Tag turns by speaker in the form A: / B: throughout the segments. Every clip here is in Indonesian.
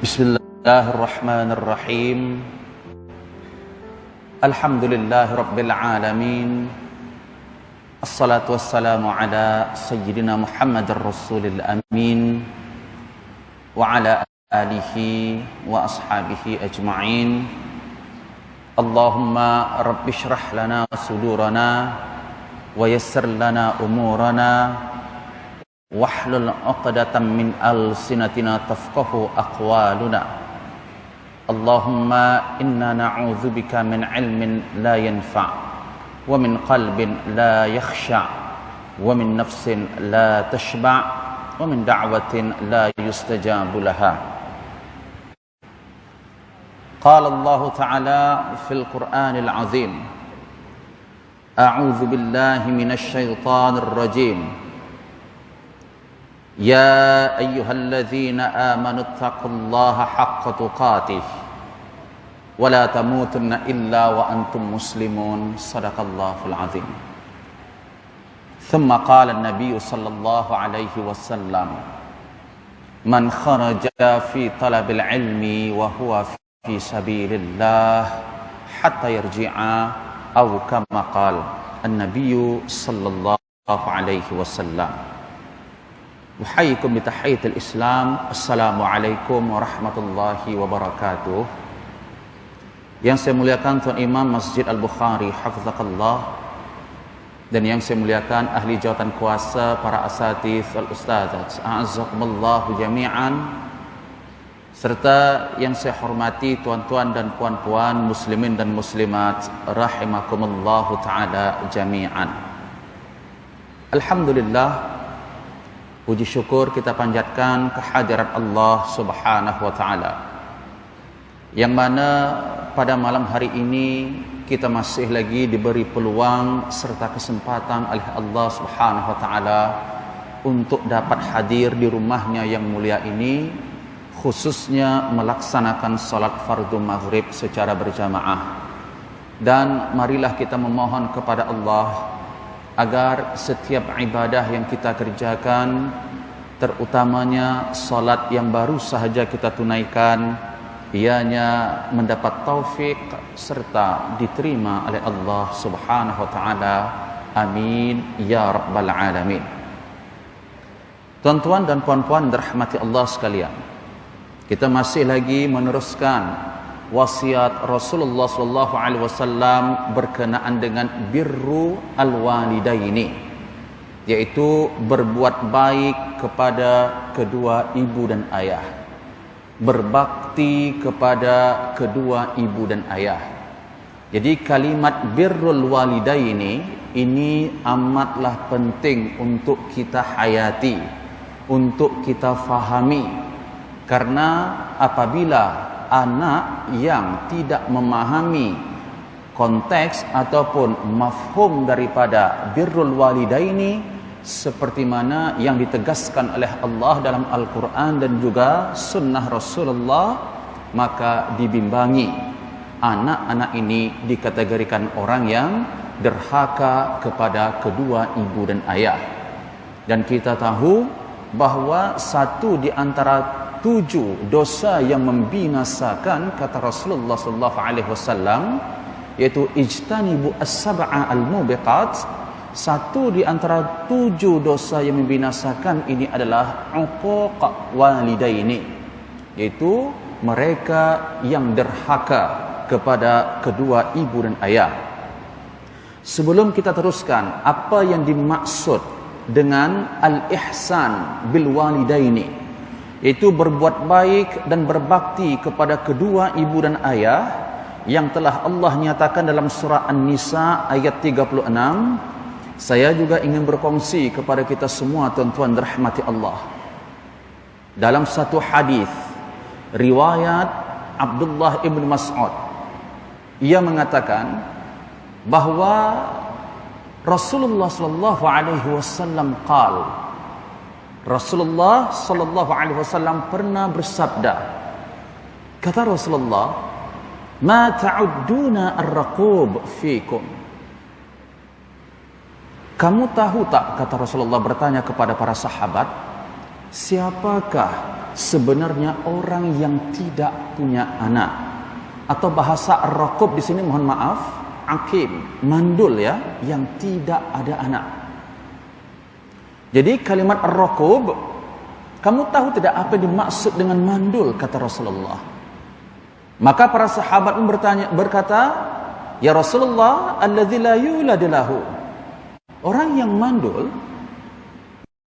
A: Bismillahirrahmanirrahim. Alhamdulillahirabbil alamin. Assalatu wassalamu ala sayyidina Muhammadar Rasulil amin wa ala alihi wa ashabihi ajma'in. Allahumma rabbi shrah lana sudurana wa yassir lana umurana wahlul 'uqdatam min alsinatina tafqahu aqwaluna. Allahumma inna na'udzubika min ilmin la yanfa' wa min qalbin la yakhsha' wa min nafsin la tashba' wa min da'watin la yustajabu laha. Qala Allah Ta'ala fil Qur'anil 'azim, a'udzu billahi minasy syaithanir rajim. Ya ayyuhalladzina amanu taqullaha haqqa tuqatih wa la tamutunna illa wa antum muslimun. Shadaqallahul azim. Thumma qala an-nabiy sallallahu alaihi wasallam, man kharaja fi talabil ilmi wa huwa fi sabilillah hatta yarji'a aw kama qala an-nabiy sallallahu alaihi wasallam. Uhayyikum bitahiyyatil Islam. Assalamualaikum warahmatullahi wabarakatuh. Yang saya muliakan Tuan Imam Masjid Al-Bukhari hafizakallah, dan yang saya muliakan ahli jawatan kuasa, para asatidz wal ustadzat, a'azzakumullahu jami'an, serta yang saya hormati tuan-tuan dan puan-puan muslimin dan muslimat rahimakumullahu taala jami'an. Alhamdulillah, puji syukur kita panjatkan kehadirat Allah Subhanahu wa taala, yang mana pada malam hari ini kita masih lagi diberi peluang serta kesempatan oleh Allah Subhanahu wa taala untuk dapat hadir di rumahnya yang mulia ini, khususnya melaksanakan salat fardu maghrib secara berjamaah. Dan marilah kita memohon kepada Allah agar setiap ibadah yang kita kerjakan, terutamanya salat yang baru sahaja kita tunaikan, ianya mendapat taufik serta diterima oleh Allah Subhanahu wa taala. Amin ya rabbal alamin. Tuan-tuan dan puan-puan dirahmati Allah sekalian, kita masih lagi meneruskan wasiat Rasulullah sallallahu alaihi wasallam berkenaan dengan birru al-walidaini, yaitu berbuat baik kepada kedua ibu dan ayah, berbakti kepada kedua ibu dan ayah. Jadi kalimat birrul walidaini ini amatlah penting untuk kita hayati, untuk kita fahami, karena apabila anak yang tidak memahami konteks ataupun mafhum daripada birrul walidaini seperti mana yang ditegaskan oleh Allah dalam Al-Quran dan juga sunnah Rasulullah, maka dibimbangi anak-anak ini dikategorikan orang yang derhaka kepada kedua ibu dan ayah. Dan kita tahu bahawa satu di antara 7 dosa yang membinasakan, kata Rasulullah sallallahu alaihi wasallam, yaitu ijtanibu as-sab'a al-mubiqat. Satu di antara 7 dosa yang membinasakan ini adalah uquq walidaini, yaitu mereka yang derhaka kepada kedua ibu dan ayah. Sebelum kita teruskan apa yang dimaksud dengan al-ihsan bil walidaini, yaitu berbuat baik dan berbakti kepada kedua ibu dan ayah, yang telah Allah nyatakan dalam surah An-Nisa ayat 36, saya juga ingin berkongsi kepada kita semua, tuan-tuan dirahmati Allah. Dalam satu hadis riwayat Abdullah ibn Mas'ud, ia mengatakan bahawa Rasulullah sallallahu alaihi wasallam Rasulullah sallallahu alaihi wasallam pernah bersabda, kata Rasulullah, ma ta'udduna ar-raqub fikum. Kamu tahu tak, kata Rasulullah bertanya kepada para sahabat, siapakah sebenarnya orang yang tidak punya anak? Atau bahasa ar-raqub di sini mohon maaf, akim, mandul ya, yang tidak ada anak. Jadi kalimat ar-raqub, kamu tahu tidak apa yang dimaksud dengan mandul, kata Rasulullah. Maka para sahabat berkata, ya Rasulullah, alladzi la yulad lahu. Orang yang mandul,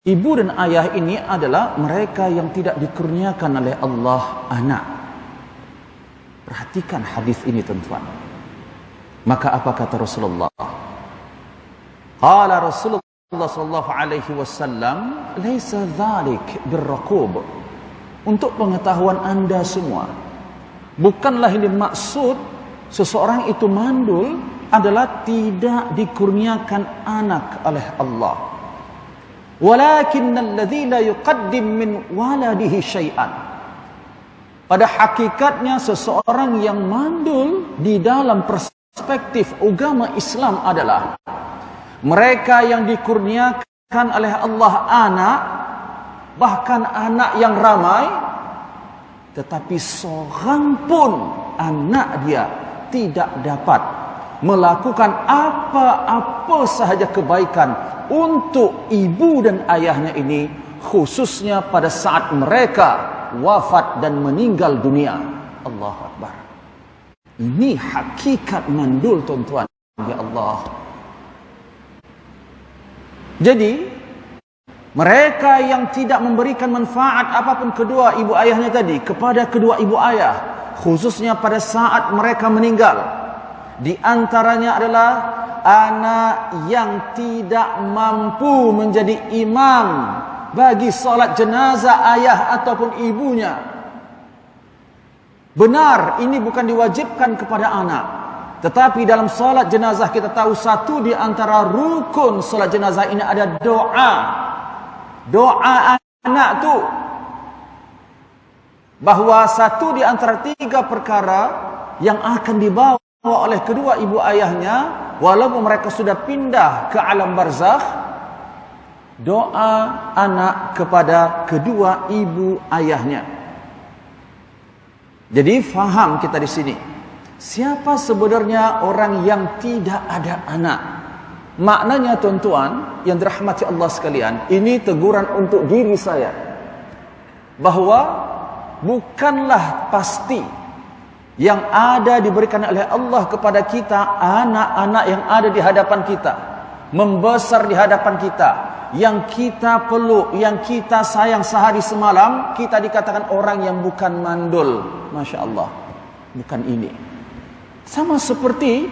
A: ibu dan ayah ini adalah mereka yang tidak dikurniakan oleh Allah anak. Perhatikan hadis ini tuan-tuan. Maka apa kata Rasulullah? Qala Rasulullah sallallahu alaihi wasallam, "Laisa dzalik birraqub." Untuk pengetahuan Anda semua, bukanlah ini maksud seseorang itu mandul adalah tidak dikurniakan anak oleh Allah. Walakinnal ladzi la yuqaddim min waladihi syai'an. Pada hakikatnya seseorang yang mandul di dalam perspektif agama Islam adalah mereka yang dikurniakan oleh Allah anak, bahkan anak yang ramai, tetapi seorang pun anak dia tidak dapat melakukan apa-apa sahaja kebaikan untuk ibu dan ayahnya ini, khususnya pada saat mereka wafat dan meninggal dunia. Allahu Akbar. Ini hakikat mandul tuan-tuan. Ya Allah. Jadi mereka yang tidak memberikan manfaat apapun kedua ibu ayahnya tadi kepada kedua ibu ayah, khususnya pada saat mereka meninggal, di antaranya adalah anak yang tidak mampu menjadi imam bagi solat jenazah ayah ataupun ibunya. Benar, ini bukan diwajibkan kepada anak, tetapi dalam solat jenazah kita tahu satu di antara rukun solat jenazah ini ada doa. Doa anak tu, bahawa satu di antara tiga perkara yang akan dibawa oleh kedua ibu ayahnya walaupun mereka sudah pindah ke alam barzakh, doa anak kepada kedua ibu ayahnya. Jadi faham kita di sini, siapa sebenarnya orang yang tidak ada anak? Maknanya tuan-tuan yang dirahmati Allah sekalian, ini teguran untuk diri saya, bahawa bukanlah pasti yang ada diberikan oleh Allah kepada kita anak-anak yang ada di hadapan kita, membesar di hadapan kita, yang kita peluk, yang kita sayang sehari semalam, kita dikatakan orang yang bukan mandul. Masya Allah, bukan ini. Sama seperti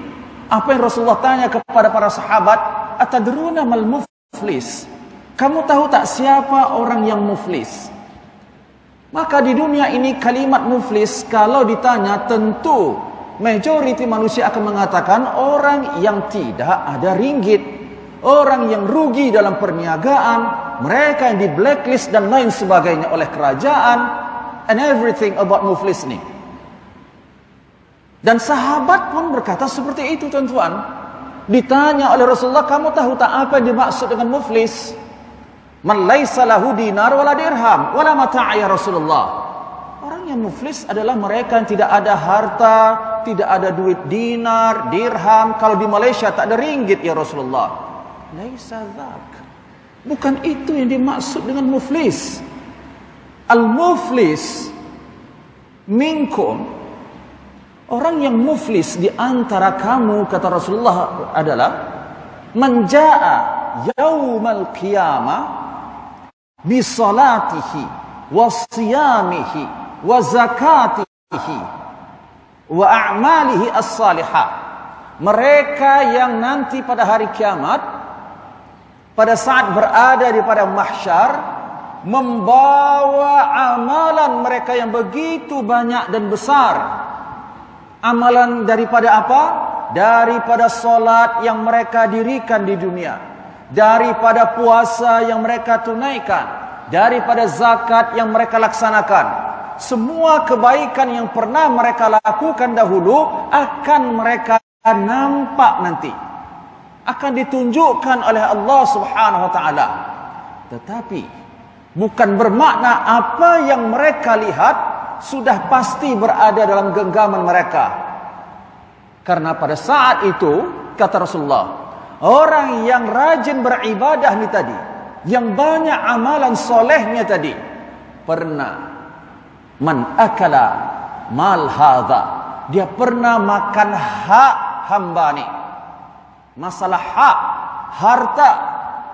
A: apa yang Rasulullah tanya kepada para sahabat, atadruna mal muflis? Kamu tahu tak siapa orang yang muflis? Maka di dunia ini kalimat muflis kalau ditanya tentu majoriti manusia akan mengatakan orang yang tidak ada ringgit, orang yang rugi dalam perniagaan, mereka yang di blacklist dan lain sebagainya oleh kerajaan, and everything about muflis ni. Dan sahabat pun berkata seperti itu tuan-tuan. Ditanya oleh Rasulullah, kamu tahu tak apa yang dimaksud dengan muflis? Man laisa lahu dinar wala dirham wala mata' ya Rasulullah. Orang yang muflis adalah mereka yang tidak ada harta, tidak ada duit dinar, dirham. Kalau di Malaysia tak ada ringgit ya Rasulullah. Laisa dzak. Bukan itu yang dimaksud dengan muflis. Al-muflis minkum, orang yang muflis di antara kamu, kata Rasulullah, adalah menjaa yaumal qiyamah bi salatihi wa siyamihi wa zakatihi wa a'malihi as-salihah. Mereka yang nanti pada hari kiamat, pada saat berada di padang mahsyar, membawa amalan mereka yang begitu banyak dan besar. Amalan daripada apa? Daripada solat yang mereka dirikan di dunia, daripada puasa yang mereka tunaikan, daripada zakat yang mereka laksanakan. Semua kebaikan yang pernah mereka lakukan dahulu akan mereka nampak nanti. akan ditunjukkan oleh Allah Subhanahu wa taala. Tetapi bukan bermakna apa yang mereka lihat sudah pasti berada dalam genggaman mereka. Karena pada saat itu, kata Rasulullah, orang yang rajin beribadah ni tadi, yang banyak amalan solehnya tadi, pernah man akala mal hadha, dia pernah makan hak hamba ni. Masalah hak, harta,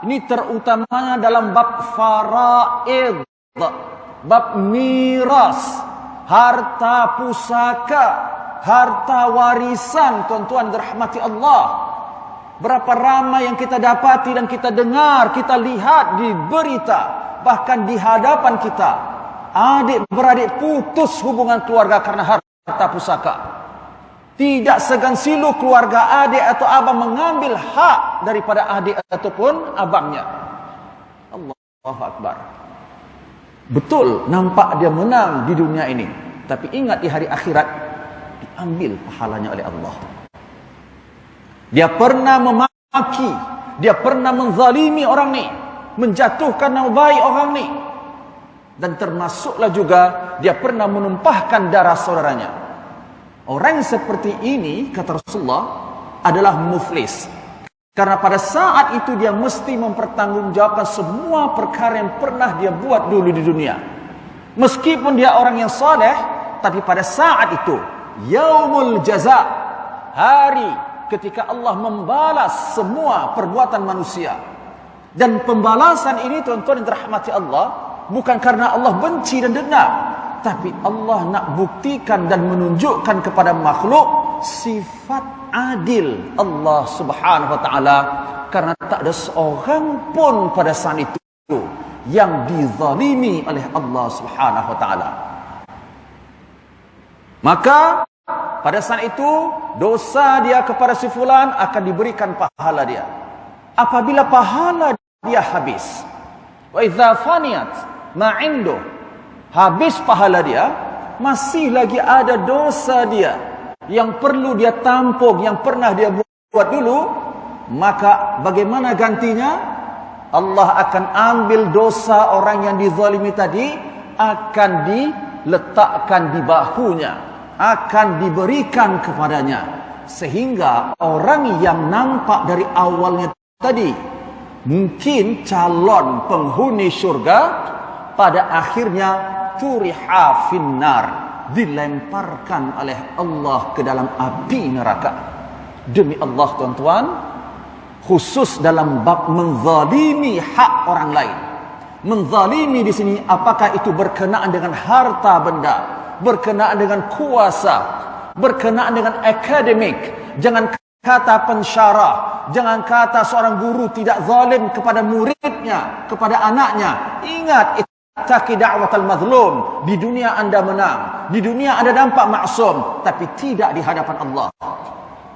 A: ini terutamanya dalam bab faraid, bab miras, harta pusaka, harta warisan. Tuan-tuan dirahmati Allah, berapa ramai yang kita dapati dan kita dengar, kita lihat di berita, bahkan di hadapan kita, adik-beradik putus hubungan keluarga karena harta pusaka. Tidak segan silu keluarga adik atau abang mengambil hak daripada adik ataupun abangnya. Allahu Akbar. Betul, nampak dia menang di dunia ini, tapi ingat di hari akhirat diambil pahalanya oleh Allah. Dia pernah memaki, dia pernah menzalimi orang ni, menjatuhkan nama baik orang ni, dan termasuklah juga dia pernah menumpahkan darah saudaranya. Orang seperti ini, kata Rasulullah, adalah muflis. Karena pada saat itu dia mesti mempertanggungjawabkan semua perkara yang pernah dia buat dulu di dunia. Meskipun dia orang yang saleh, tapi pada saat itu, yaumul jaza, hari ketika Allah membalas semua perbuatan manusia. Dan pembalasan ini, tuan-tuan yang dirahmati Allah, bukan karena Allah benci dan dendam, tapi Allah nak buktikan dan menunjukkan kepada makhluk sifat adil Allah Subhanahu wa taala, karena tak ada seorang pun pada saat itu yang dizalimi oleh Allah Subhanahu wa taala. Maka pada saat itu dosa dia kepada si fulan akan diberikan pahala dia. Apabila pahala dia habis, wa idza faniyat ma 'indu, habis pahala dia, masih lagi ada dosa dia yang perlu dia tampung, yang pernah dia buat dulu, maka bagaimana gantinya? Allah akan ambil dosa orang yang dizalimi tadi, akan diletakkan di bahunya, akan diberikan kepadanya, sehingga orang yang nampak dari awalnya tadi mungkin calon penghuni syurga, pada akhirnya turiha finnar, dilemparkan oleh Allah ke dalam api neraka. Demi Allah, tuan-tuan, khusus dalam bab menzalimi hak orang lain. Menzalimi di sini apakah itu berkenaan dengan harta benda, berkenaan dengan kuasa, berkenaan dengan akademik. Jangan kata pensyarah, jangan kata seorang guru tidak zalim kepada muridnya, kepada anaknya. Ingat, ittaqi da'watal mazlum. Di dunia anda menang, di dunia anda nampak maksum, tapi tidak di hadapan Allah.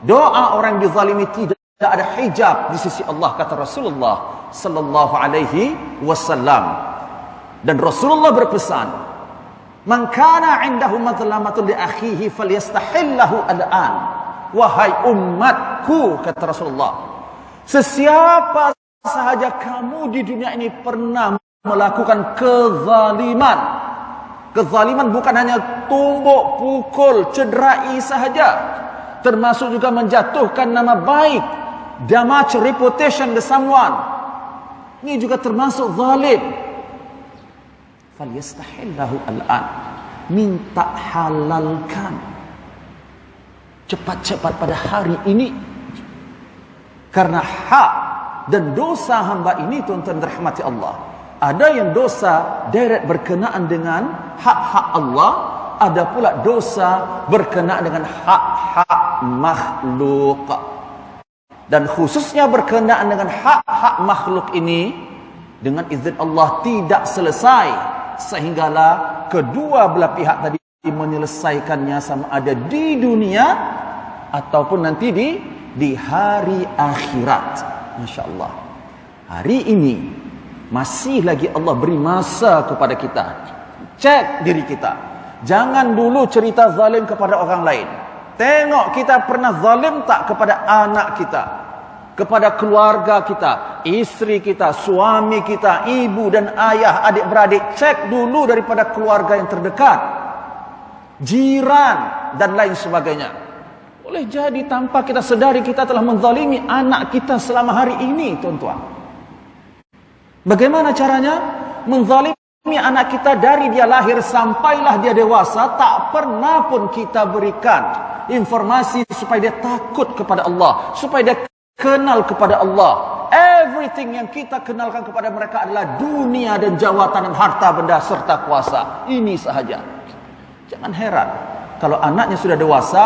A: Doa orang dizalimi tidak ada hijab di sisi Allah, kata Rasulullah sallallahu alaihi wasallam. Dan Rasulullah berpesan, man kana 'indahu mazlamatun li akhihi falyastahillahu al'an. Wahai umatku, kata Rasulullah, sesiapa sahaja kamu di dunia ini pernah melakukan kezaliman. Kezaliman bukan hanya tumbuk, pukul, cederai sahaja, termasuk juga menjatuhkan nama baik, damage reputation to someone. Ini juga termasuk zalim. Falyastahillahu al'an, minta halalkan cepat-cepat pada hari ini. Karena hak dan dosa hamba ini, tuan-tuan dirahmati Allah, ada yang dosa direct berkenaan dengan hak-hak Allah, ada pula dosa berkenaan dengan hak-hak makhluk. Dan khususnya berkenaan dengan hak-hak makhluk ini, dengan izin Allah tidak selesai, sehinggalah kedua belah pihak tadi menyelesaikannya sama ada di dunia ataupun nanti di hari akhirat. Masya Allah, hari ini masih lagi Allah beri masa kepada kita. Cek diri kita. Jangan dulu cerita zalim kepada orang lain. Tengok kita pernah zalim tak kepada anak kita, kepada keluarga kita, istri kita, suami kita, ibu dan ayah, adik-beradik. Cek dulu daripada keluarga yang terdekat, jiran dan lain sebagainya. Boleh jadi tanpa kita sedari kita telah menzalimi anak kita selama hari ini, tuan-tuan. Bagaimana caranya? Menzalimi anak kita dari dia lahir sampailah dia dewasa, tak pernah pun kita berikan informasi supaya dia takut kepada Allah, supaya dia kenal kepada Allah. Everything yang kita kenalkan kepada mereka adalah dunia dan jawatan dan harta benda serta kuasa. Ini sahaja. Jangan heran kalau anaknya sudah dewasa,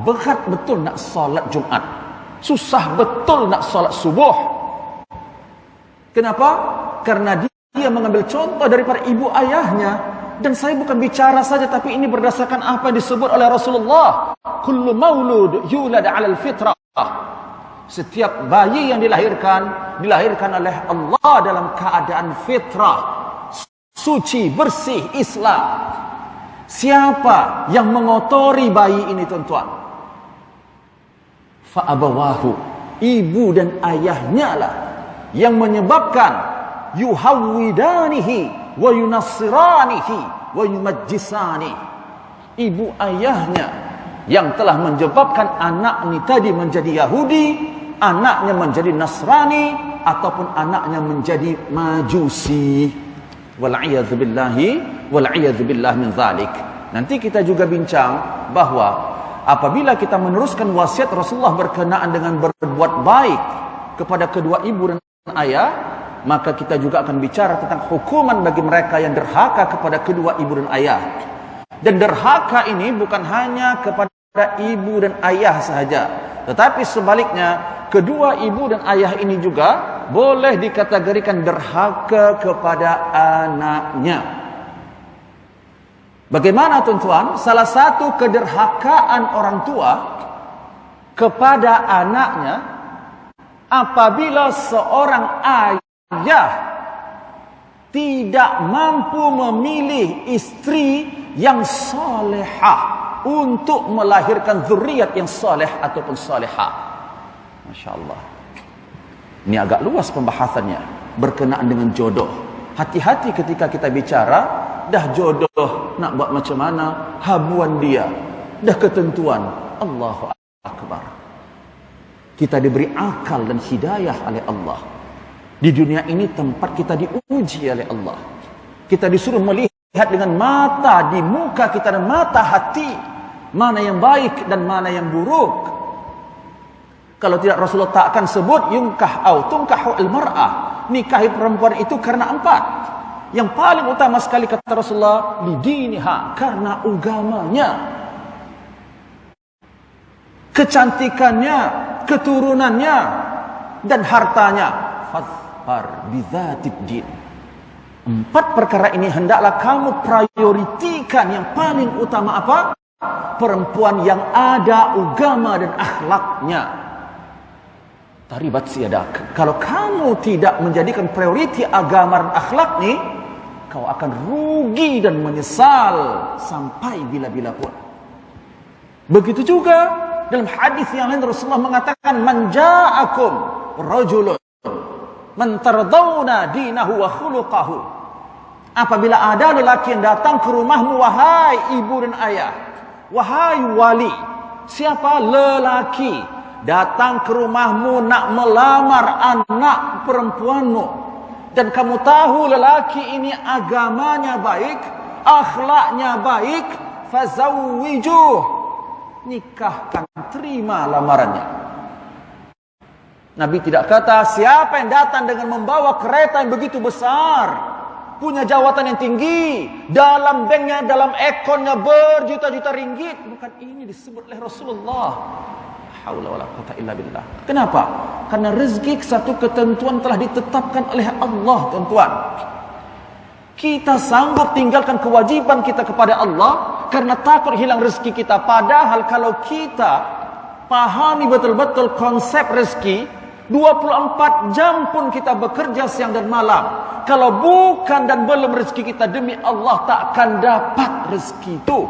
A: berat betul nak solat Jumat, susah betul nak solat subuh. Kenapa? Karena dia mengambil contoh daripada ibu ayahnya. Dan saya bukan bicara saja, tapi ini berdasarkan apa yang disebut oleh Rasulullah. Kullu maulud yulad 'alal fitrah. Setiap bayi yang dilahirkan oleh Allah dalam keadaan fitrah, suci, bersih, Islam. Siapa yang mengotori bayi ini, tuan-tuan? Fa'abawahu, ibu dan ayahnya lah yang menyebabkan yuhawwidanihi wa yunassiranihi wa yumajjisani. Ibu ayahnya yang telah menyebabkan anak ini tadi menjadi Yahudi, anaknya menjadi Nasrani, ataupun anaknya menjadi Majusi. Wal'iyadzubillah min zalik. Nanti kita juga bincang bahwa apabila kita meneruskan wasiat Rasulullah berkenaan dengan berbuat baik kepada kedua ibu dan ayah, maka kita juga akan bicara tentang hukuman bagi mereka yang derhaka kepada kedua ibu dan ayah. Dan derhaka ini bukan hanya kepada ibu dan ayah sahaja, tetapi sebaliknya, kedua ibu dan ayah ini juga boleh dikategorikan derhaka kepada anaknya. Bagaimana, tuan-tuan? Salah satu kederhakaan orang tua kepada anaknya apabila seorang ayah tidak mampu memilih istri yang salehah untuk melahirkan zuriat yang saleh ataupun salehah. Masya Allah. Ini agak luas pembahasannya berkenaan dengan jodoh. Hati-hati ketika kita bicara, dah jodoh nak buat macam mana, habuan dia, dah ketentuan. Allahu Akbar. Kita diberi akal dan hidayah oleh Allah. Di dunia ini tempat kita diuji oleh Allah. Kita disuruh melihat dengan mata di muka kita dan mata hati, mana yang baik dan mana yang buruk. Kalau tidak, Rasulullah tak akan sebut yunkah au tunkahu al-mar'ah, nikahi perempuan itu karena 4. Yang paling utama sekali kata Rasulullah, lidiniha, karena agamanya, kecantikannya, keturunannya, dan hartanya. Fadhfar bidzatid din. 4 perkara ini hendaklah kamu prioritikan. Yang paling utama apa? Perempuan yang ada agama dan akhlaknya. Taribat siadak. Kalau kamu tidak menjadikan prioriti agama dan akhlak ni, kau akan rugi dan menyesal sampai bila-bila pun. Begitu juga dalam hadis yang lain Rasulullah mengatakan, man ja'akum rajulun man tardawna dinahu wa khuluquhu. Apabila ada lelaki yang datang ke rumahmu, wahai ibu dan ayah, wahai wali, siapa lelaki datang ke rumahmu nak melamar anak perempuanmu, dan kamu tahu lelaki ini agamanya baik, akhlaknya baik, fazawwijuh, nikahkan, terima lamarannya. Nabi tidak kata siapa yang datang dengan membawa kereta yang begitu besar, punya jawatan yang tinggi, dalam banknya, dalam ekonnya berjuta-juta ringgit. Bukan ini disebut oleh Rasulullah. Haula wala quwata illa billah. Kenapa? Karena rezeki satu ketentuan telah ditetapkan oleh Allah, tuan-tuan. Kita sanggup tinggalkan kewajiban kita kepada Allah karena takut hilang rezeki kita. Padahal kalau kita pahami betul-betul konsep rezeki, 24 jam pun kita bekerja siang dan malam. Kalau bukan dan belum rezeki kita, demi Allah tak akan dapat rezeki itu.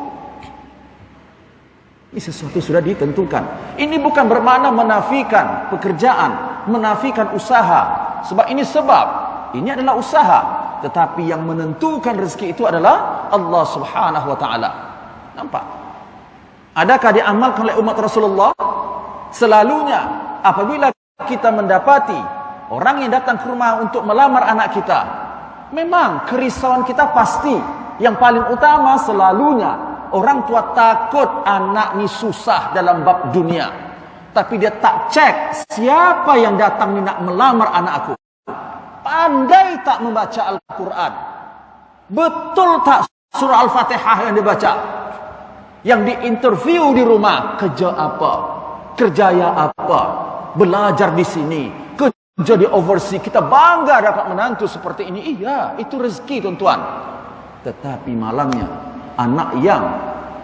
A: Ini sesuatu sudah ditentukan. Ini bukan bermakna menafikan pekerjaan, menafikan usaha. Sebab ini sebab, ini adalah usaha. Tetapi yang menentukan rezeki itu adalah Allah Subhanahu wa taala. Nampak? Adakah diamalkan oleh umat Rasulullah? Selalunya apabila kita mendapati orang yang datang ke rumah untuk melamar anak kita, memang kerisauan kita pasti. Yang paling utama selalunya orang tua takut anak ni susah dalam bab dunia. Tapi dia tak cek siapa yang datang ni nak melamar anak aku. Pandai tak membaca Al-Quran? Betul tak surah Al-Fatihah yang dibaca? Yang diinterview di rumah, kerja apa? Kerjaya apa? Belajar di sini, kerja di overseas. Kita bangga dapat menantu seperti ini. Iya, itu rezeki tuan-tuan. Tetapi malamnya, anak yang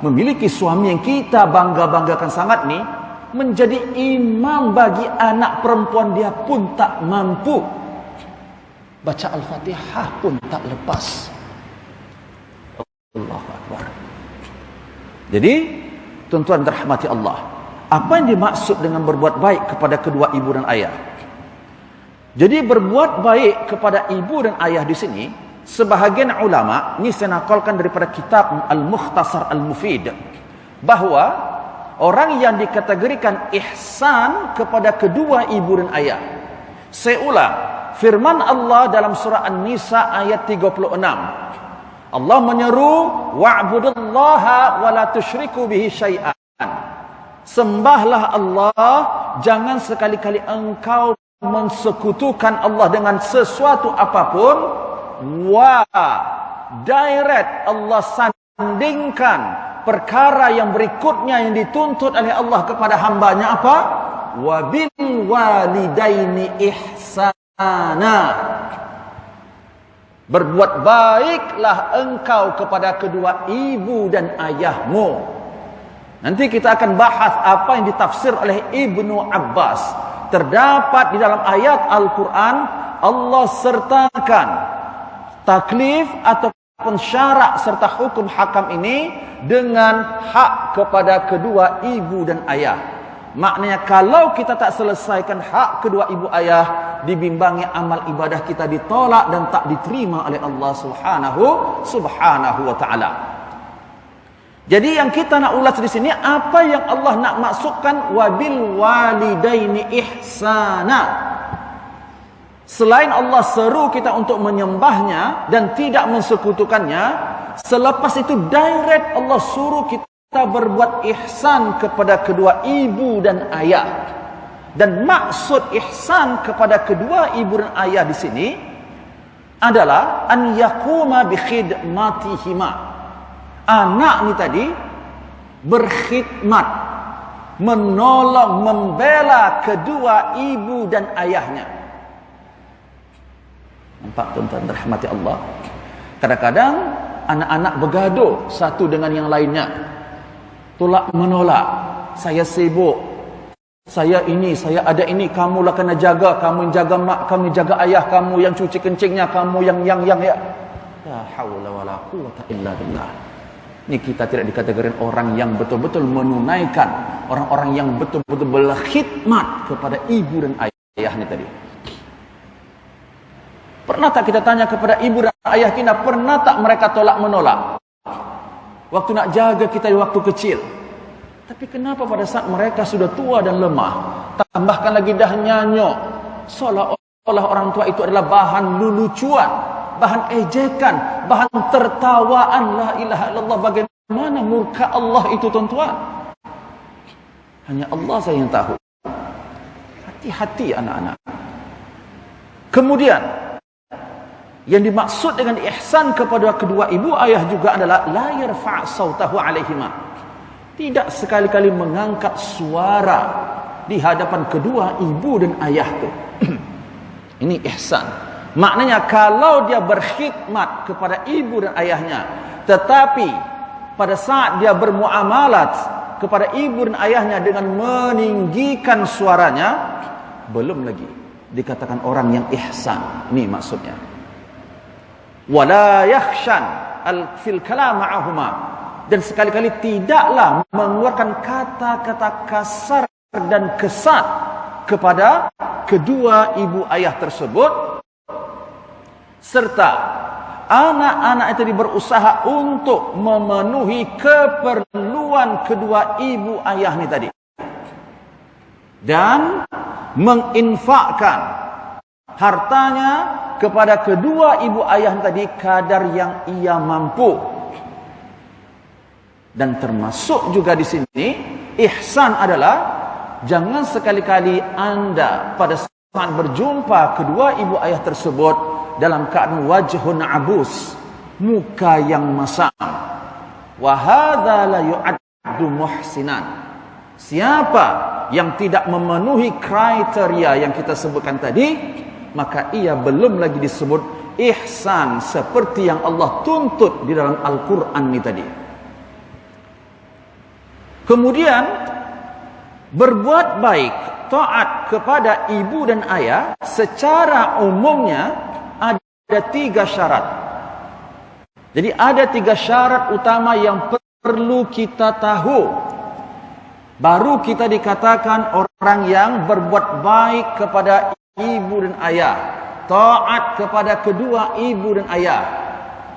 A: memiliki suami yang kita bangga-banggakan sangat ni, menjadi imam bagi anak perempuan dia pun tak mampu. Baca Al-Fatihah pun tak lepas. Allahu Akbar. Jadi, tuan-tuan dirahmati Allah, apa yang dimaksud dengan berbuat baik kepada kedua ibu dan ayah? Jadi berbuat baik kepada ibu dan ayah di sini, sebahagian ulama, ini saya nakalkan daripada kitab Al-Mukhtasar Al-Mufid, bahawa orang yang dikategorikan ihsan kepada kedua ibu dan ayah. Saya ulang, firman Allah dalam surah An-Nisa ayat 36. Allah menyeru, wa'budullaha wa la tusyriku bihi syai'an. Sembahlah Allah, jangan sekali-kali engkau mensekutukan Allah dengan sesuatu apapun. Direct Allah sandingkan perkara yang berikutnya yang dituntut oleh Allah kepada hambanya apa? Wa bil walidaini ihsana. Berbuat baiklah engkau kepada kedua ibu dan ayahmu. Nanti kita akan bahas apa yang ditafsir oleh Ibnu Abbas. Terdapat di dalam ayat Al-Quran, Allah sertakan taklif ataupun syarak serta hukum hakam ini dengan hak kepada kedua ibu dan ayah. Maknanya kalau kita tak selesaikan hak kedua ibu ayah, dibimbangi amal ibadah kita ditolak dan tak diterima oleh Allah Subhanahu wa taala. Jadi yang kita nak ulas di sini, apa yang Allah nak maksudkan wabil walidaini ihsana. Selain Allah seru kita untuk menyembahnya dan tidak mensekutukannya, selepas itu direct Allah suruh kita berbuat ihsan kepada kedua ibu dan ayah. Dan maksud ihsan kepada kedua ibu dan ayah di sini adalah an yaquma bi khidmatihima. Anak ni tadi berkhidmat, menolong, membela kedua ibu dan ayahnya. Nampak tuan-tuan dirahmati Allah? Kadang-kadang anak-anak bergaduh satu dengan yang lainnya. Tolak menolak. Saya sibuk. Saya ini, saya ada ini. Kamulah kena jaga. Kamu yang jaga mak, kamu yang jaga ayah, kamu yang cuci kencingnya, kamu yang ya. La haula wala quwwata illa billah. Ini kita tidak dikategorikan orang yang betul-betul menunaikan, orang-orang yang betul-betul berkhidmat kepada ibu dan ayahnya tadi. Pernah tak kita tanya kepada ibu dan ayah kita, pernah tak mereka tolak menolak? Waktu nak jaga kita di waktu kecil. Tapi kenapa pada saat mereka sudah tua dan lemah, tambahkan lagi dah nyanyok, seolah-olah orang tua itu adalah bahan lelucuan, bahan ejekan, bahan tertawaan. La ilaha illallah. Bagaimana murka Allah itu tuan-tuan? Hanya Allah saja yang tahu. Hati-hati anak-anak. Kemudian yang dimaksud dengan ihsan kepada kedua ibu ayah juga adalah la yarfa' sautahu alaihima. Tidak sekali-kali mengangkat suara di hadapan kedua ibu dan ayah itu. Ini ihsan. Maknanya kalau dia berkhidmat kepada ibu dan ayahnya, tetapi pada saat dia bermuamalat kepada ibu dan ayahnya dengan meninggikan suaranya, belum lagi dikatakan orang yang ihsan. Ini maksudnya. Wala yakhshan fil kalam ma'ahuma. dan sekali-kali tidaklah mengeluarkan kata-kata kasar dan kesat kepada kedua ibu ayah tersebut, serta anak-anak itu berusaha untuk memenuhi keperluan kedua ibu ayah ini tadi, dan menginfakkan hartanya kepada kedua ibu ayah tadi kadar yang ia mampu. Dan termasuk juga di sini ihsan adalah jangan sekali-kali Anda pada saat berjumpa kedua ibu ayah tersebut dalam keadaan wajhun abus, muka yang masam. Wa hadza la yu'addu muhsinan. Siapa yang tidak memenuhi kriteria yang kita sebutkan tadi, maka ia belum lagi disebut ihsan seperti yang Allah tuntut di dalam Al-Quran ini tadi. Kemudian berbuat baik, taat kepada ibu dan ayah secara umumnya ada 3 syarat. Jadi ada 3 syarat utama yang perlu kita tahu, baru kita dikatakan orang yang berbuat baik kepada ibu dan ayah, taat kepada kedua ibu dan ayah.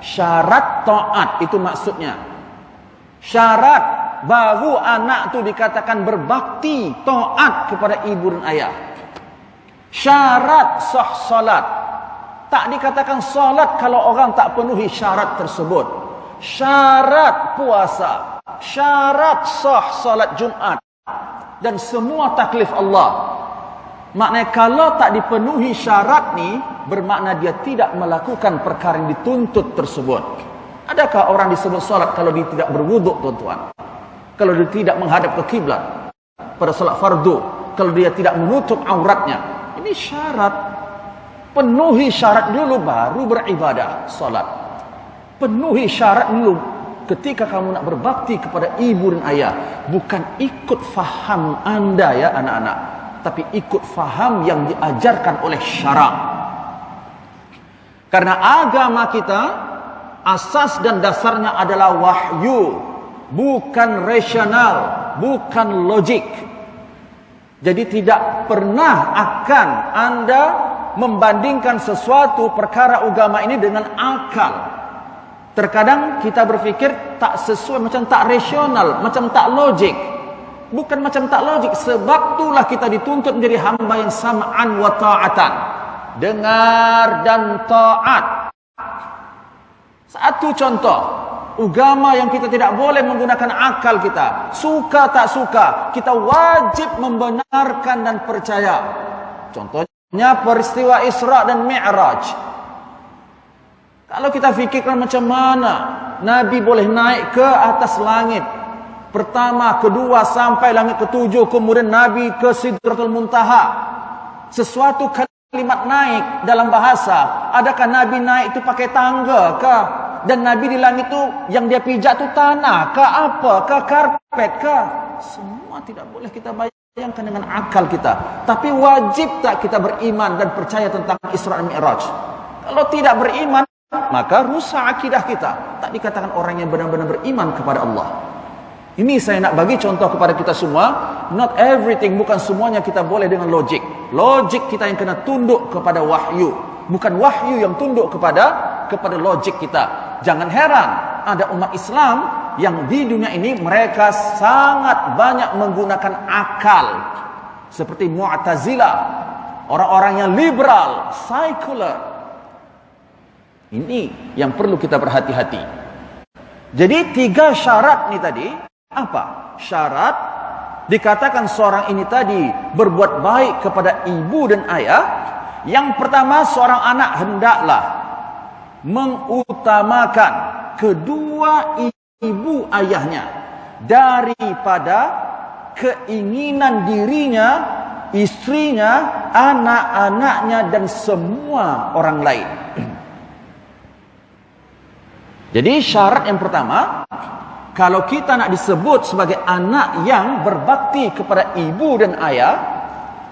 A: Syarat taat itu maksudnya. Syarat baru anak itu dikatakan berbakti, taat kepada ibu dan ayah. Syarat sah salat. Tak dikatakan salat kalau orang tak penuhi syarat tersebut. Syarat puasa, syarat sah salat Jumat, dan semua taklif Allah. Maknanya kalau tak dipenuhi syarat ni, bermakna dia tidak melakukan perkara yang dituntut tersebut. Adakah orang disebut salat kalau dia tidak berwuduk, tuan-tuan? Kalau dia tidak menghadap ke kiblat pada salat fardu, kalau dia tidak menutup auratnya, ini syarat. Penuhi syarat dulu baru beribadah salat. Penuhi syarat dulu ketika kamu nak berbakti kepada ibu dan ayah. Bukan ikut faham anda ya anak-anak, tapi ikut faham yang diajarkan oleh syarak. Karena agama kita asas dan dasarnya adalah wahyu, bukan rasional, bukan logik. Jadi tidak pernah akan Anda membandingkan sesuatu perkara agama ini dengan akal. Terkadang kita berfikir tak sesuai, macam tak rasional, macam tak logik. Bukan macam tak logik, sebab itulah kita dituntut menjadi hamba yang sam'an wa ta'atan. Dengar dan taat. Satu contoh, agama yang kita tidak boleh menggunakan akal kita. Suka tak suka, kita wajib membenarkan dan percaya. Contohnya peristiwa Isra dan Mi'raj. Kalau kita fikirkan macam mana Nabi boleh naik ke atas langit pertama, kedua, sampai langit ketujuh, kemudian Nabi ke Sidratul Muntaha. Sesuatu kalimat naik dalam bahasa, adakah Nabi naik itu pakai tangga kah? Dan Nabi di langit itu yang dia pijak itu tanah kah, apa kah, karpet kah? Semua tidak boleh kita bayangkan dengan akal kita. Tapi wajib tak kita beriman dan percaya tentang Isra dan Mi'raj? Kalau tidak beriman, maka rusak akidah kita. Tak dikatakan orang yang benar-benar beriman kepada Allah. Ini saya nak bagi contoh kepada kita semua. Not everything, bukan semuanya kita boleh dengan logik. Logik kita yang kena tunduk kepada wahyu, bukan wahyu yang tunduk kepada logik kita. Jangan heran ada umat Islam yang di dunia ini mereka sangat banyak menggunakan akal, seperti Mu'tazilah, orang-orang yang liberal, sekular. Ini yang perlu kita berhati-hati. Jadi 3 syarat ni tadi. Apa? Syarat dikatakan seorang ini tadi berbuat baik kepada ibu dan ayah. Yang pertama, seorang anak hendaklah mengutamakan kedua ibu ayahnya daripada keinginan dirinya, istrinya, anak-anaknya dan semua orang lain. Jadi syarat yang pertama, kalau kita nak disebut sebagai anak yang berbakti kepada ibu dan ayah,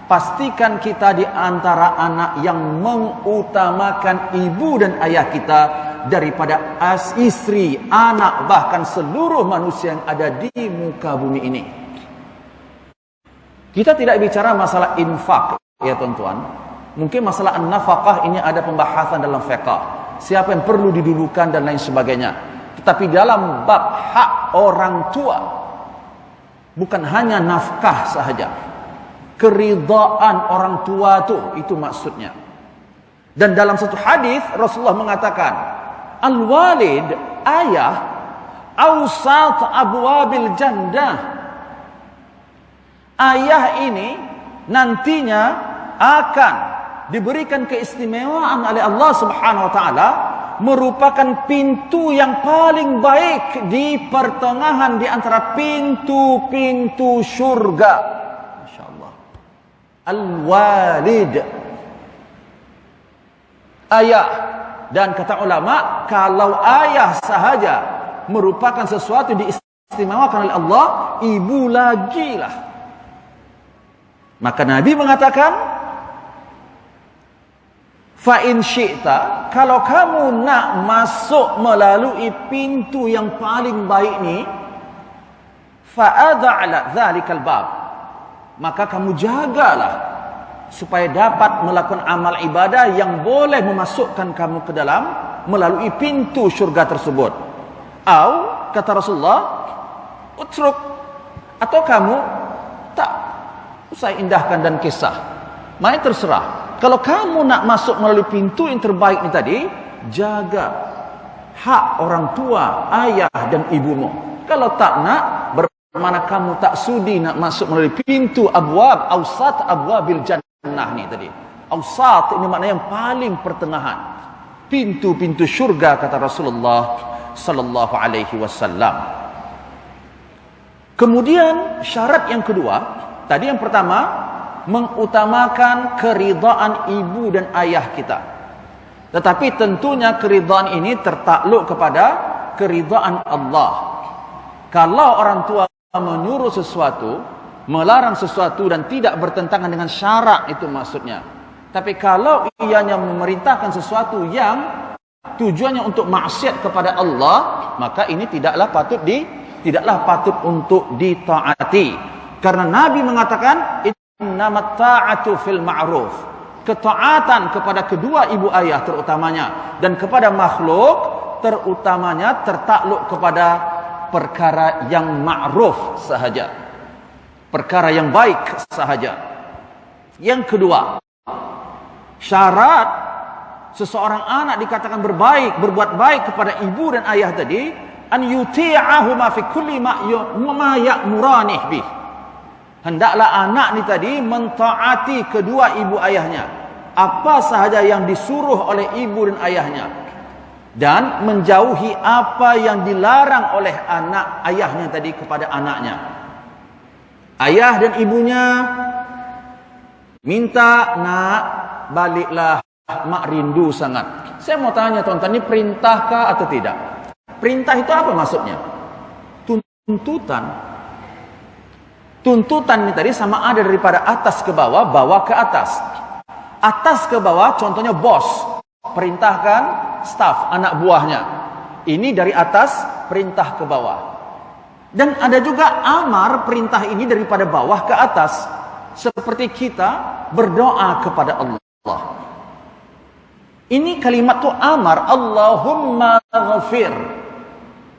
A: pastikan kita di antara anak yang mengutamakan ibu dan ayah kita daripada istri, anak, bahkan seluruh manusia yang ada di muka bumi ini. Kita tidak bicara masalah infak, ya tuan-tuan. Mungkin masalah nafkah ini ada pembahasan dalam fiqh. Siapa yang perlu didulukan dan lain sebagainya. Tetapi dalam bab hak orang tua, bukan hanya nafkah sahaja. Keridaan orang tua itu maksudnya. Dan dalam satu hadis Rasulullah mengatakan, al-walid, ayah, awsat abwabil jannah. Ayah ini nantinya akan diberikan keistimewaan oleh Allah Subhanahu wa taala, merupakan pintu yang paling baik di pertengahan di antara pintu-pintu syurga. Masya-Allah. Al-walid, ayah. Dan kata ulama, kalau ayah sahaja merupakan sesuatu diistimewakan oleh Allah, ibu lagi lah. Maka Nabi mengatakan, fa in syi'ta, kalau kamu nak masuk melalui pintu yang paling baik ni, fa ad'ala dzalikal bab, maka kamu jagalah supaya dapat melakukan amal ibadah yang boleh memasukkan kamu ke dalam melalui pintu syurga tersebut. Au, kata Rasulullah, utruk, atau kamu tak usah indahkan dan kisah, main terserah. Kalau kamu nak masuk melalui pintu yang terbaik ni tadi, jaga hak orang tua, ayah dan ibumu. Kalau tak nak, bermakna kamu tak sudi nak masuk melalui pintu abwab, awsat abwabil jannah ni tadi. Awsat ini maknanya yang paling pertengahan, pintu-pintu syurga, kata Rasulullah sallallahu alaihi wasallam. Kemudian syarat yang kedua, tadi yang pertama mengutamakan keridaan ibu dan ayah kita. Tetapi tentunya keridaan ini tertakluk kepada keridaan Allah. Kalau orang tua menyuruh sesuatu, melarang sesuatu dan tidak bertentangan dengan syarak, itu maksudnya. Tapi kalau ianya memerintahkan sesuatu yang tujuannya untuk maksiat kepada Allah, maka ini tidaklah patut untuk ditaati. Karena Nabi mengatakan, innamat ta'atu fil ma'ruf, ketaatan kepada kedua ibu ayah terutamanya dan kepada makhluk terutamanya tertakluk kepada perkara yang ma'ruf sahaja, perkara yang baik sahaja. Yang kedua, syarat seseorang anak dikatakan berbuat baik kepada ibu dan ayah tadi, an yuti'ahuma fi kulli ma ya'muranih bih. Hendaklah anak ni tadi mentaati kedua ibu ayahnya, apa sahaja yang disuruh oleh ibu dan ayahnya, dan menjauhi apa yang dilarang oleh anak ayahnya tadi kepada anaknya. Ayah dan ibunya minta, nak baliklah, mak rindu sangat. Saya mau tanya tuan-tuan, ini perintahkah atau tidak? Perintah itu apa maksudnya? Tuntutan. Tuntutan ini tadi sama ada daripada atas ke bawah, bawah ke atas. Atas ke bawah, contohnya bos perintahkan staf, anak buahnya. Ini dari atas, perintah ke bawah. Dan ada juga amar, perintah ini daripada bawah ke atas. Seperti kita berdoa kepada Allah. Ini kalimat tu amar, Allahumma ghafir.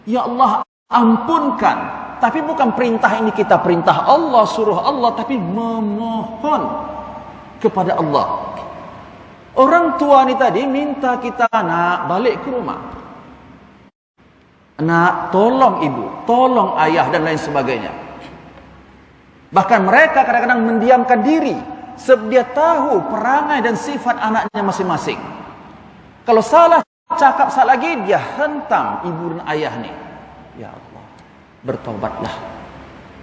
A: Ya Allah, ampunkan. Tapi bukan perintah ini kita perintah Allah, suruh Allah, tapi memohon kepada Allah. Orang tua ni tadi minta kita, nak balik ke rumah, nak tolong ibu, tolong ayah dan lain sebagainya. Bahkan mereka kadang-kadang mendiamkan diri sebab dia tahu perangai dan sifat anaknya masing-masing. Kalau salah cakap salah lagi, dia hentam ibu dan ayah ni. Ya Allah, bertaubatlah,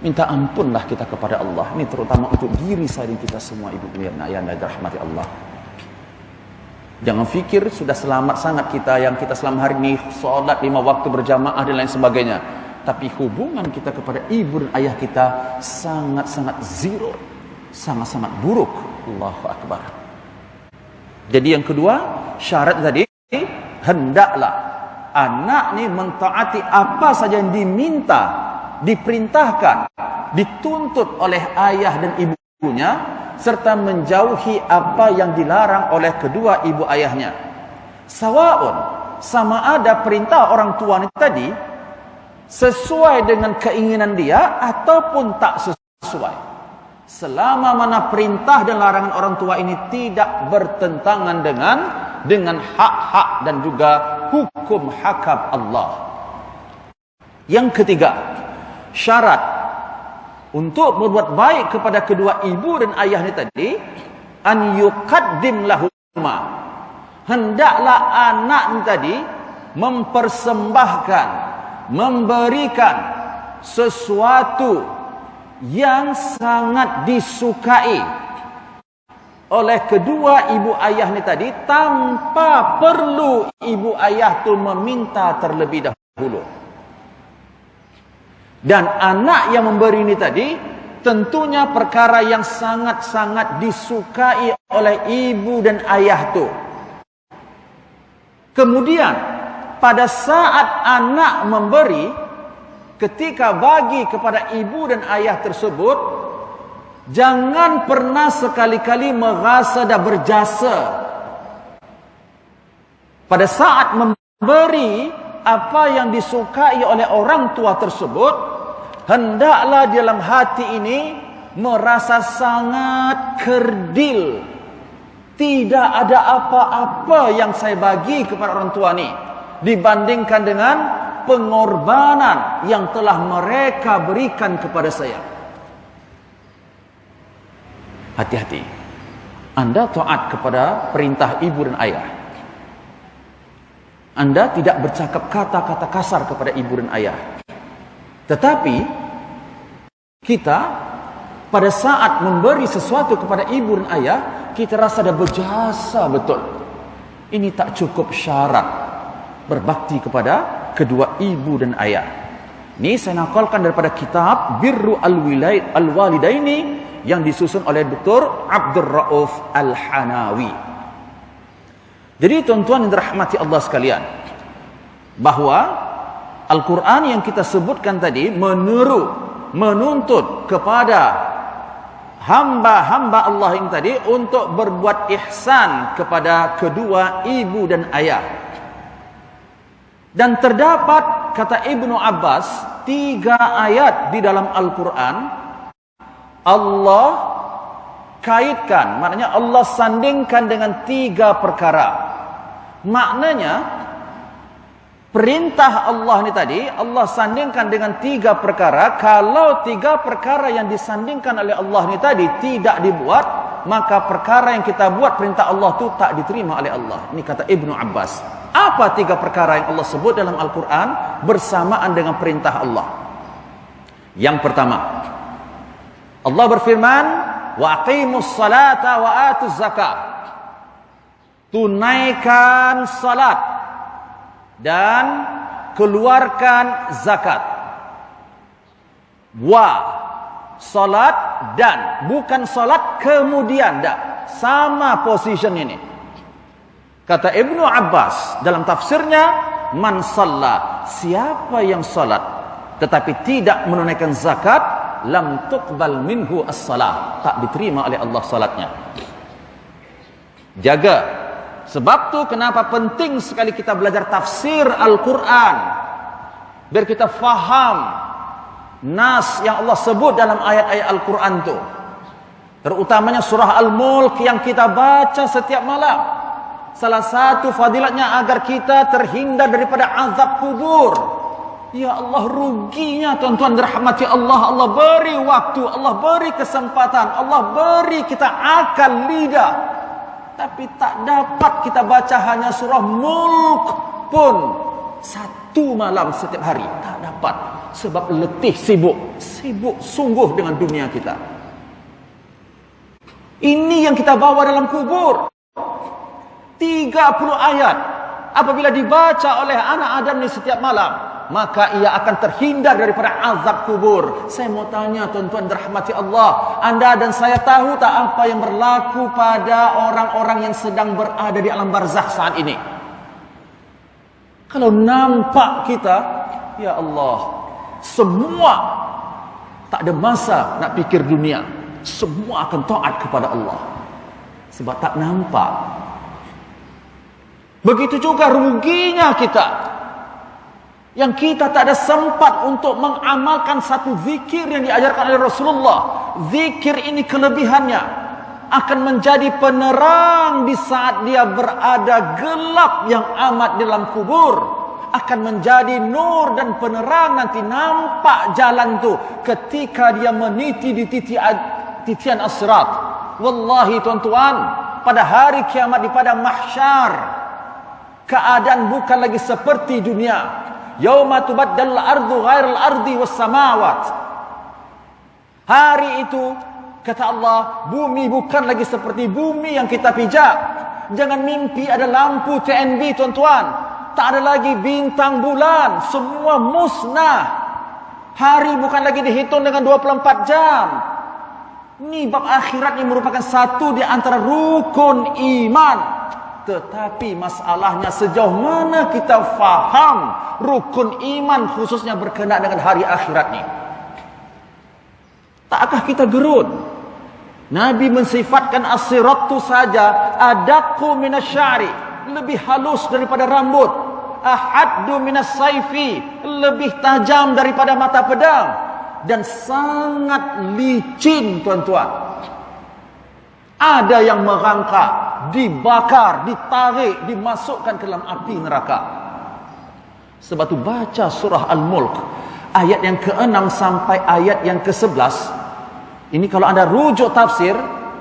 A: minta ampunlah kita kepada Allah. Ini terutama untuk diri saya dan kita semua, ibu dan ayah yang dirahmati Allah. Jangan fikir sudah selamat sangat kita, yang kita selama hari ini solat 5 waktu berjamaah dan lain sebagainya. Tapi hubungan kita kepada ibu dan ayah kita sangat-sangat zero, sangat-sangat buruk. Allahu Akbar. Jadi yang kedua, syarat tadi, hendaklah anak ni mentaati apa saja yang diminta, diperintahkan, dituntut oleh ayah dan ibunya, serta menjauhi apa yang dilarang oleh kedua ibu ayahnya. Sawaun, sama ada perintah orang tua ni tadi sesuai dengan keinginan dia ataupun tak sesuai. Selama mana perintah dan larangan orang tua ini tidak bertentangan dengan hak-hak dan juga hukum hakam Allah. Yang ketiga, syarat untuk berbuat baik kepada kedua ibu dan ayah ni tadi, an yuqaddim lahuma, hendaklah anak ni tadi mempersembahkan, memberikan sesuatu yang sangat disukai oleh kedua ibu ayah ni tadi, tanpa perlu ibu ayah tu meminta terlebih dahulu. Dan anak yang memberi ini tadi tentunya perkara yang sangat-sangat disukai oleh ibu dan ayah tu. Kemudian pada saat anak memberi, ketika bagi kepada ibu dan ayah tersebut, jangan pernah sekali-kali merasa dah berjasa. Pada saat memberi apa yang disukai oleh orang tua tersebut, hendaklah dalam hati ini merasa sangat kerdil. Tidak ada apa-apa yang saya bagi kepada orang tua ni dibandingkan dengan pengorbanan yang telah mereka berikan kepada saya. Hati-hati. Anda taat kepada perintah ibu dan ayah. Anda tidak bercakap kata-kata kasar kepada ibu dan ayah. Tetapi kita pada saat memberi sesuatu kepada ibu dan ayah, kita rasa dah berjasa betul. Ini tak cukup syarat berbakti kepada kedua ibu dan ayah. Ini saya nakalkan daripada kitab Birru Al-Walidaini yang disusun oleh Dr. Abdul Rauf Al-Hanawi. Jadi tuan-tuan yang dirahmati Allah sekalian, bahawa Al-Quran yang kita sebutkan tadi menuntut kepada hamba-hamba Allah yang tadi untuk berbuat ihsan kepada kedua ibu dan ayah. Dan terdapat, kata Ibnu Abbas, 3 ayat di dalam Al-Quran Allah kaitkan, maknanya Allah sandingkan dengan 3 perkara. Maknanya perintah Allah ni tadi Allah sandingkan dengan 3 perkara. Kalau 3 perkara yang disandingkan oleh Allah ni tadi tidak dibuat, maka perkara yang kita buat perintah Allah tu tak diterima oleh Allah. Ini kata Ibnu Abbas. Apa 3 perkara yang Allah sebut dalam Al-Quran bersamaan dengan perintah Allah? Yang pertama, Allah berfirman, wa aqimus salata wa atuz zakah. Tunaikan salat dan keluarkan zakat. Wa, salat dan, bukan salat kemudian, dah. Sama position ini. Kata Ibnu Abbas dalam tafsirnya, man shalla, siapa yang salat tetapi tidak menunaikan zakat, lam tuqbal minhu as-salah, tak diterima oleh Allah salatnya. Jaga. Sebab tu kenapa penting sekali kita belajar tafsir Al-Quran, biar kita faham nas yang Allah sebut dalam ayat-ayat Al-Quran tu, terutamanya surah Al-Mulk yang kita baca setiap malam. Salah satu fadilatnya agar kita terhindar daripada azab kubur. Ya Allah, ruginya tuan-tuan dirahmati Allah. Allah beri waktu, Allah beri kesempatan, Allah beri kita akal lidah, tapi tak dapat kita baca hanya surah Mulk pun 1 malam setiap hari. Tak dapat. Sebab letih, sibuk sungguh dengan dunia kita. Ini yang kita bawa dalam kubur. 30 ayat apabila dibaca oleh anak Adam ni setiap malam, maka ia akan terhindar daripada azab kubur. Saya mau tanya tuan-tuan dirahmati Allah, anda dan saya tahu tak apa yang berlaku pada orang-orang yang sedang berada di alam barzakh saat ini? Kalau nampak kita, ya Allah, semua tak ada masa nak fikir dunia, semua akan taat kepada Allah sebab tak nampak. Begitu juga ruginya kita yang kita tak ada sempat untuk mengamalkan satu zikir yang diajarkan oleh Rasulullah. Zikir ini kelebihannya akan menjadi penerang di saat dia berada gelap yang amat dalam kubur, akan menjadi nur dan penerang nanti nampak jalan tu ketika dia meniti di titian as-sirat. Wallahi tuan-tuan, pada hari kiamat di padang mahsyar, keadaan bukan lagi seperti dunia. Yauma tubaddalul ardu ghairal ardi was samawat. Hari itu kata Allah, bumi bukan lagi seperti bumi yang kita pijak. Jangan mimpi ada lampu TNB tuan-tuan. Tak ada lagi bintang bulan, semua musnah. Hari bukan lagi dihitung dengan 24 jam. Ini bab akhirat yang merupakan satu di antara rukun iman. Tetapi masalahnya sejauh mana kita faham rukun iman khususnya berkenaan dengan hari akhirat ni. Takkah kita gerun? Nabi mensifatkan as-sirat tu saja adaqqu minasy'ari, lebih halus daripada rambut, ahaddu minas saifi, lebih tajam daripada mata pedang, dan sangat licin tuan-tuan. Ada yang merangkak, dibakar, ditarik, dimasukkan ke dalam api neraka. Sebab tu baca surah Al-Mulk ayat yang ke-6 sampai ayat yang ke-11. Ini kalau anda rujuk tafsir,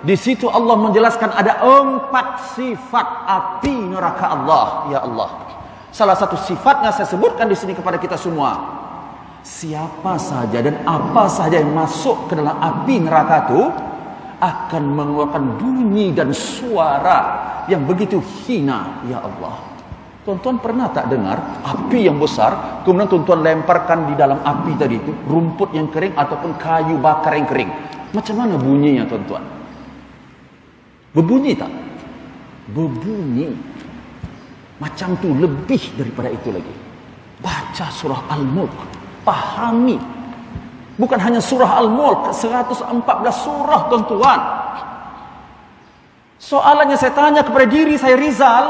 A: di situ Allah menjelaskan ada 4 sifat api neraka Allah. Ya Allah, salah satu sifatnya saya sebutkan di sini kepada kita semua. Siapa saja dan apa saja yang masuk ke dalam api neraka itu akan mengeluarkan bunyi dan suara yang begitu hina. Ya Allah, tuan-tuan pernah tak dengar api yang besar, kemudian tuan-tuan lemparkan di dalam api tadi itu rumput yang kering ataupun kayu bakar yang kering? Macam mana bunyinya tuan-tuan? Berbunyi tak? Berbunyi. Macam tu, lebih daripada itu lagi. Baca surah Al-Mulk, pahami. Bukan hanya surah Al-Mulk, 114 surah tuan-tuan. Soalannya saya tanya kepada diri saya, Rizal,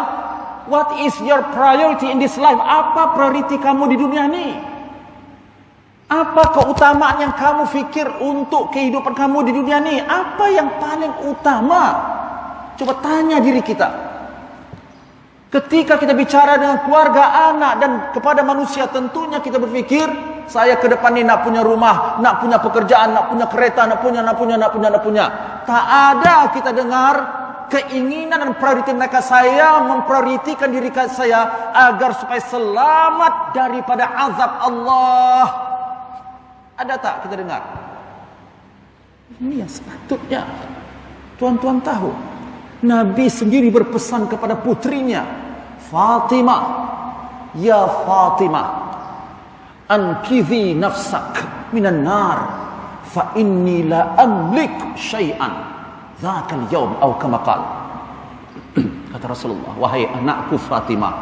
A: what is your priority in this life? Apa prioriti kamu di dunia ni? Apa keutamaan yang kamu fikir untuk kehidupan kamu di dunia ni? Apa yang paling utama? Coba tanya diri kita. Ketika kita bicara dengan keluarga, anak dan kepada manusia, tentunya kita berfikir, saya ke depan ni nak punya rumah, nak punya pekerjaan, nak punya kereta, nak punya. Tak ada kita dengar keinginan dan prioriti mereka. Saya memprioritikan diri saya agar supaya selamat daripada azab Allah. Ada tak kita dengar? Ini yang sepatutnya tuan-tuan tahu. Nabi sendiri berpesan kepada putrinya Fatimah, ya Fatimah, anqidhi nafsak minan nar fa inni la amlik syai'an dzakal yaum atau kama qala. Kata Rasulullah, wahai anakku Fatimah,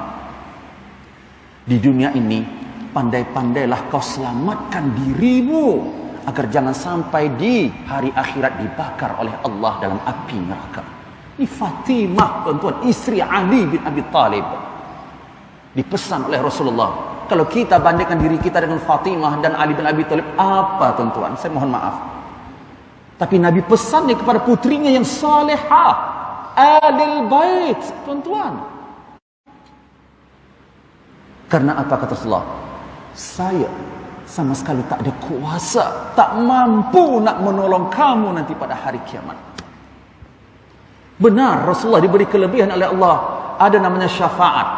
A: di dunia ini pandai-pandailah kau selamatkan dirimu agar jangan sampai di hari akhirat dibakar oleh Allah dalam api neraka. Ini Fatimah tuan-tuan, isteri Ali bin Abi Talib, dipesan oleh Rasulullah. Kalau kita bandingkan diri kita dengan Fatimah dan Ali bin Abi Talib, apa tuan-tuan? Saya mohon maaf. Tapi Nabi pesannya kepada putrinya yang salihah, Ahlul Bait, tuan-tuan. Karena apa kata Rasulullah? Saya sama sekali tak ada kuasa, tak mampu nak menolong kamu nanti pada hari kiamat. Benar, Rasulullah diberi kelebihan oleh Allah, ada namanya syafaat.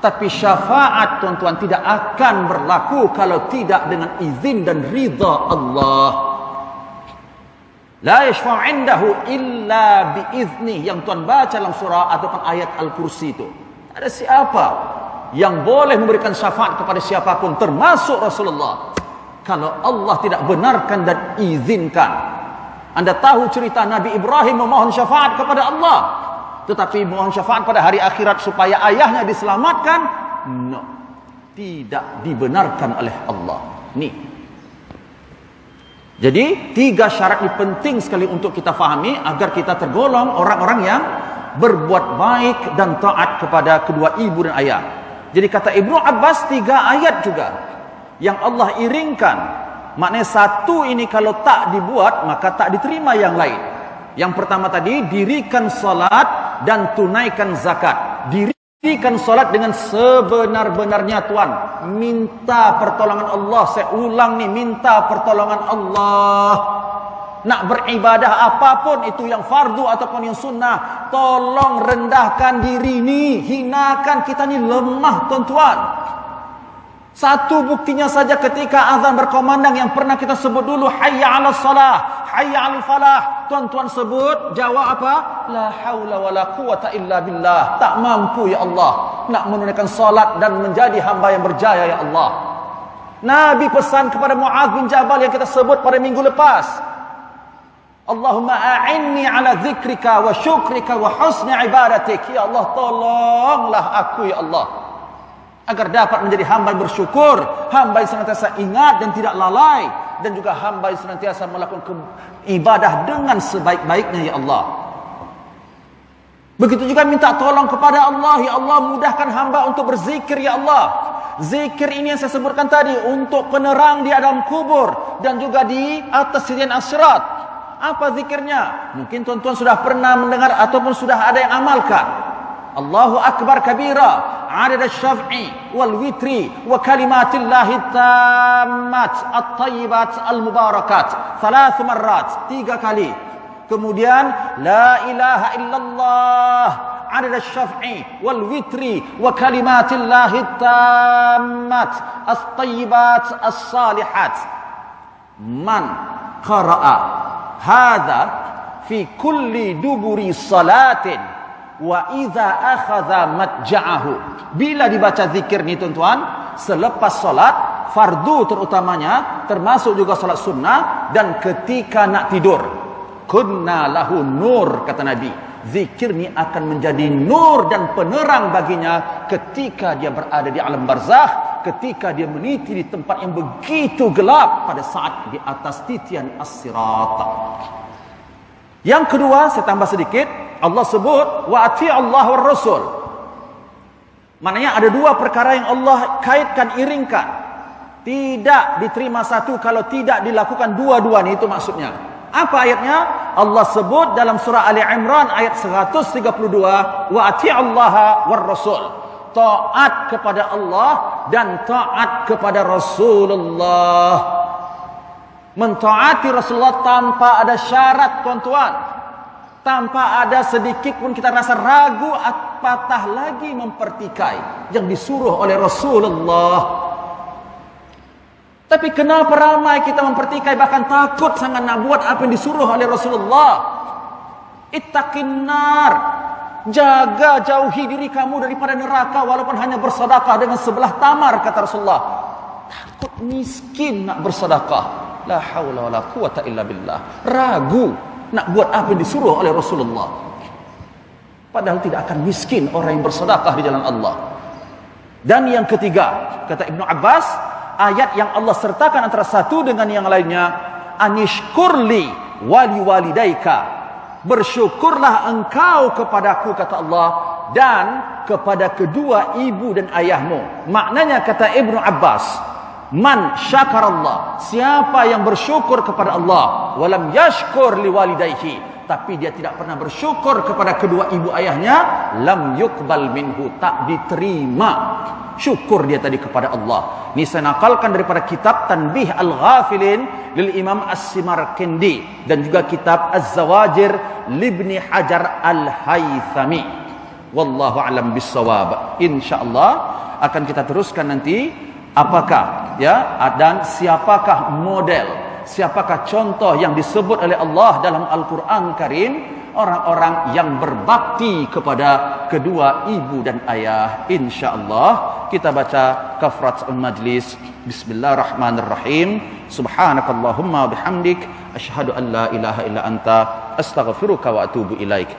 A: Tapi syafaat tuan-tuan tidak akan berlaku kalau tidak dengan izin dan ridha Allah. La yashfa'u 'indahu illa biizni, yang tuan baca dalam surah ataupun ayat Al-Kursi itu. Ada siapa yang boleh memberikan syafaat kepada siapapun termasuk Rasulullah. Kalau Allah tidak benarkan dan izinkan. Anda tahu cerita Nabi Ibrahim memohon syafaat kepada Allah, tetapi mohon syafaat pada hari akhirat supaya ayahnya diselamatkan? No, tidak dibenarkan oleh Allah. Nih. Jadi 3 syarat ini penting sekali untuk kita fahami agar kita tergolong orang-orang yang berbuat baik dan taat kepada kedua ibu dan ayah. Jadi kata Ibnu Abbas 3 ayat juga yang Allah iringkan. Maknanya satu ini kalau tak dibuat maka tak diterima yang lain. Yang pertama tadi, dirikan salat dan tunaikan zakat. Dirikan salat dengan sebenar-benarnya Tuhan. Minta pertolongan Allah. Saya ulang nih, minta pertolongan Allah. Nak beribadah apapun itu yang fardu ataupun yang sunnah, tolong rendahkan diri ni. Hinakan kita ni lemah tuan-tuan. Satu buktinya saja ketika azan berkumandang yang pernah kita sebut dulu, hayya 'alas salah, hayya 'alal falah. Tuan-tuan sebut, jawab apa? La haula wala quwata illa billah. Tak mampu ya Allah nak menunaikan salat dan menjadi hamba yang berjaya ya Allah. Nabi pesan kepada Muadz bin Jabal yang kita sebut pada minggu lepas. Allahumma a'inni 'ala dzikrika wa syukrika wa husni ibadatik. Ya Allah, tolonglah aku ya Allah agar dapat menjadi hamba yang bersyukur, hamba yang senantiasa ingat dan tidak lalai, dan juga hamba yang senantiasa melakukan ibadah dengan sebaik-baiknya ya Allah. Begitu juga minta tolong kepada Allah, ya Allah mudahkan hamba untuk berzikir ya Allah. Zikir ini yang saya sebutkan tadi untuk penerang di alam kubur dan juga di atas sirian asyirat. Apa zikirnya? Mungkin tuan-tuan sudah pernah mendengar ataupun sudah ada yang amalkan. Allahu Akbar kabira, adad asy-syaf'i wal witri wa kalimatillahi tammat at-tayyibat al-mubarakat 3 marrat, 3 kali. Kemudian la ilaha illallah adad asy-syaf'i wal witri wa kalimatillahi tammat at-tayyibat as-salihat. Man qara'a hadza fi kulli duburi salatin wa idza akhadha matja'ahu. Bila dibaca zikir ni tuan-tuan, selepas solat fardu terutamanya, termasuk juga solat sunnah, dan ketika nak tidur, kunna lahu nur, kata Nabi. Zikir ni akan menjadi nur dan penerang baginya ketika dia berada di alam barzakh, ketika dia meniti di tempat yang begitu gelap pada saat di atas titian as-sirat. Yang kedua, saya tambah sedikit, Allah sebut wa ati'allah war rasul. Maknanya ada 2 perkara yang Allah kaitkan, iringkan. Tidak diterima satu kalau tidak dilakukan dua-duanya, itu maksudnya. Apa ayatnya? Allah sebut dalam surah Ali Imran ayat 132, wa ati'allaha war rasul. Taat kepada Allah dan taat kepada Rasulullah. Mentaati Rasulullah tanpa ada syarat tuan-tuan. Tanpa ada sedikit pun kita rasa ragu, apatah lagi mempertikai yang disuruh oleh Rasulullah. Tapi kenapa ramai kita mempertikai, bahkan takut sangat nak buat apa yang disuruh oleh Rasulullah? Ittaqin nar. Jaga, jauhi diri kamu daripada neraka walaupun hanya bersedekah dengan sebelah tamar, kata Rasulullah. Takut miskin nak bersedekah. La haula wala quwata illa billah. Ragu nak buat apa yang disuruh oleh Rasulullah. Padahal tidak akan miskin orang yang bersedekah di jalan Allah. Dan yang ketiga, kata Ibnu Abbas, ayat yang Allah sertakan antara satu dengan yang lainnya, anishkurli wali walidaika. Bersyukurlah engkau kepadaku, kata Allah, dan kepada kedua ibu dan ayahmu. Maknanya kata Ibnu Abbas, man syakarallah, siapa yang bersyukur kepada Allah, walam yashkur liwalidayhi, tapi dia tidak pernah bersyukur kepada kedua ibu ayahnya, lam yuqbal minhu, tak diterima syukur dia tadi kepada Allah. Ini saya nakalkan daripada kitab Tanbih Al-Ghafilin lil Imam As-Simarkindi dan juga kitab Az-Zawajir libni Hajar Al-Haythami. Wallahu a'lam bissawab. Insyaallah akan kita teruskan nanti apakah ya dan siapakah model, siapakah contoh yang disebut oleh Allah dalam Al-Quran Karim orang-orang yang berbakti kepada kedua ibu dan ayah. InsyaAllah kita baca kafaratul majlis. Bismillahirrahmanirrahim. Subhanakallahumma bihamdik asyhadu an la ilaha illa anta astaghfiruka wa atubu ilaik.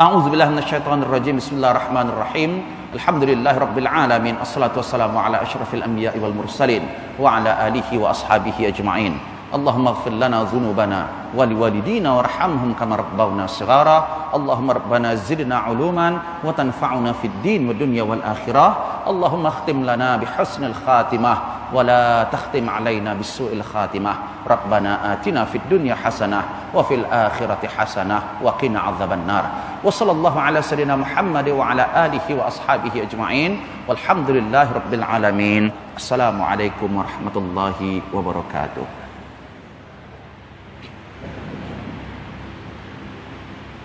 A: A'udzubillahi minasyaitonirrajim. Bismillahirrahmanirrahim. Alhamdulillahirabbil alamin. Assalatu wassalamu ala asyrafil anbiya'i wal mursalin wa ala alihi wa ashabihi ajma'in. Allahumma ighfir lana dhunubana wa liwalidina warhamhum kama rabbawna shighara. Allahumma rabbana zidna uluman wa tanfa'una fid din wad dunya wal akhirah. Allahumma khtim lana bihusnil khatimah wa la takhtim alaina bisu'il khatimah. Rabbana atina fid dunya hasanah wa fil akhirati hasanah wa qina adzaban nar. Wa sallallahu ala sayyidina Muhammad wa ala alihi wa ashabihi ajma'in. Walhamdulillahi rabbil alamin. Assalamualaikum warahmatullahi wabarakatuh.